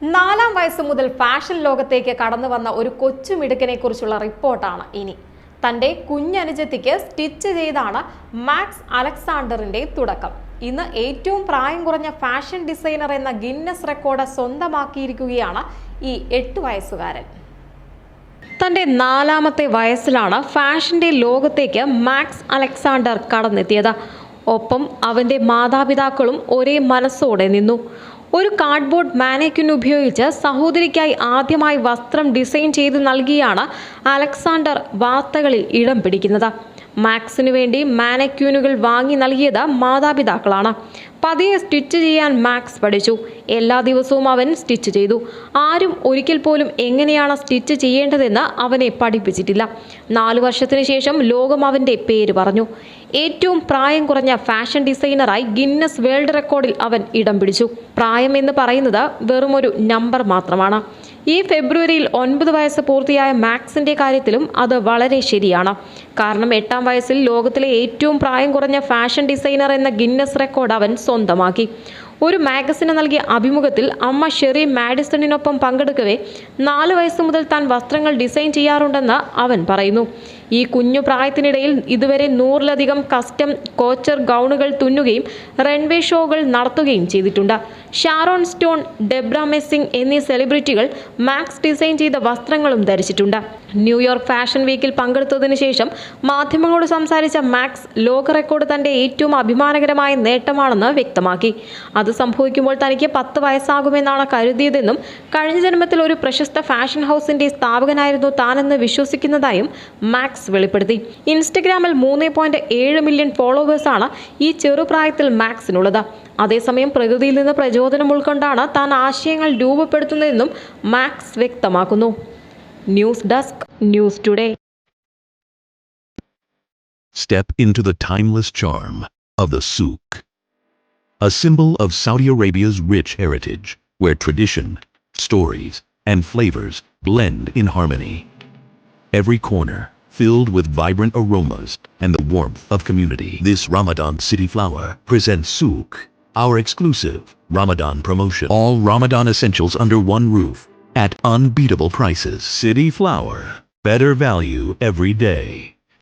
4-ാം വയസ്സ് മുതൽ ഫാഷൻ ലോകത്തേക്ക് കടന്നു വന്ന ഒരു കൊച്ചുമിടുക്കനെ കുറിച്ചുള്ള റിപ്പോർട്ടാണ് ഇനി. തന്റെ കുഞ്ഞനുജത്തിക്ക് സ്റ്റിച്ച് ചെയ്താണ് മാക്സ് അലക്സാണ്ടറിന്റെ തുടക്കം. ഇന്ന് ഏറ്റവും പ്രായം കുറഞ്ഞ ഫാഷൻ ഡിസൈനർ എന്ന ഗിന്നസ് റെക്കോർഡ് സ്വന്തമാക്കിയിരിക്കുകയാണ് ഈ 8 വയസ്സുകാരൻ. തന്റെ 4-ാമത്തെ വയസ്സിലാണ് ഫാഷന്റെ ലോകത്തേക്ക് മാക്സ് അലക്സാണ്ടർ കടന്നെത്തിയത്. ഒപ്പം അവന്റെ മാതാപിതാക്കളും ഒരേ മനസ്സോടെ നിന്നു. ഒരു കാർഡ്ബോർഡ് മാനേക്വിൻ ഉപയോഗിച്ച് സഹോദരിക്കായി ആദ്യമായി വസ്ത്രം ഡിസൈൻ ചെയ്ത് നൽകിയാണ് അലക്സാണ്ടർ വാർത്തകളിൽ ഇടം പിടിക്കുന്നത്. മാക്സിനു വേണ്ടി മാനക്യൂനുകൾ വാങ്ങി നൽകിയത് മാതാപിതാക്കളാണ്. പതിയെ സ്റ്റിച്ച് ചെയ്യാൻ മാക്സ് പഠിച്ചു. എല്ലാ ദിവസവും അവൻ സ്റ്റിച്ച് ചെയ്തു. ആരും ഒരിക്കൽ പോലും എങ്ങനെയാണ് സ്റ്റിച്ച് ചെയ്യേണ്ടതെന്ന് അവനെ പഠിപ്പിച്ചിട്ടില്ല. 4 വർഷത്തിന് ശേഷം ലോകം അവൻ്റെ പേര് പറഞ്ഞു. ഏറ്റവും പ്രായം കുറഞ്ഞ ഫാഷൻ ഡിസൈനറായി ഗിന്നസ് വേൾഡ് റെക്കോർഡിൽ അവൻ ഇടം പിടിച്ചു. പ്രായം എന്ന് പറയുന്നത് വെറുമൊരു നമ്പർ മാത്രമാണ്. ഈ ഫെബ്രുവരിയിൽ 9 വയസ്സ് പൂർത്തിയായ മാക്സിന്റെ കാര്യത്തിലും അത് വളരെ ശരിയാണ്. കാരണം 8-ാം വയസ്സിൽ ലോകത്തിലെ ഏറ്റവും പ്രായം കുറഞ്ഞ ഫാഷൻ ഡിസൈനർ എന്ന ഗിന്നസ് റെക്കോർഡ് അവൻ സ്വന്തമാക്കി. ഒരു മാഗസിന് നൽകിയ അഭിമുഖത്തിൽ അമ്മ ഷെറി മാഡിസണിനൊപ്പം പങ്കെടുക്കവേ 4 വയസ്സ് മുതൽ താൻ വസ്ത്രങ്ങൾ ഡിസൈൻ ചെയ്യാറുണ്ടെന്ന് അവൻ പറയുന്നു. ഈ കുഞ്ഞു പ്രായത്തിനിടയിൽ ഇതുവരെ 100-ലധികം കസ്റ്റം കോച്ചർ ഗൗണുകൾ തുന്നുകയും റൺവേ ഷോകൾ നടത്തുകയും ചെയ്തിട്ടുണ്ട്. ഷാരോൺ സ്റ്റോൺ, ഡെബ്ര മെസ്സിംഗ് എന്നീ സെലിബ്രിറ്റികൾ മാക്സ് ഡിസൈൻ ചെയ്ത വസ്ത്രങ്ങളും ധരിച്ചിട്ടുണ്ട്. ന്യൂയോർക്ക് ഫാഷൻ വീക്കിൽ പങ്കെടുത്തതിനു ശേഷം മാധ്യമങ്ങളോട് സംസാരിച്ച മാക്സ് ലോക റെക്കോർഡ് തന്റെ ഏറ്റവും അഭിമാനകരമായ നേട്ടമാണെന്ന് വ്യക്തമാക്കി. അത് സംഭവിക്കുമ്പോൾ തനിക്ക് 10 വയസ്സാകുമെന്നാണ് കരുതിയതെന്നും കഴിഞ്ഞ ജന്മത്തിൽ ഒരു പ്രശസ്ത ഫാഷൻ ഹൗസിന്റെ സ്ഥാപകനായിരുന്നു താനെന്ന് വിശ്വസിക്കുന്നതായും മാക്സ് വെളിപ്പെടുത്തി. ഇൻസ്റ്റഗ്രാമിൽ 3.7 മില്യൺ ഫോളോവേഴ്സാണ് ഈ ചെറുപ്രായത്തിൽ മാക്സിനുള്ളത്. അതേസമയം പ്രകൃതിയിൽ നിന്ന് പ്രചോദനം ഉൾക്കൊണ്ടാണ് താൻ ആശയങ്ങൾ രൂപപ്പെടുത്തുന്നതെന്നും മാക്സ് വ്യക്തമാക്കുന്നു. News desk, news today. Step into the timeless charm of the souk, a symbol of Saudi Arabia's rich heritage, where tradition, stories, and flavors blend in harmony. Every corner filled with vibrant aromas and the warmth of community. This Ramadan City Flower presents Souk, our exclusive Ramadan promotion. All Ramadan essentials under one roof at unbeatable prices. City Flower, better value every day.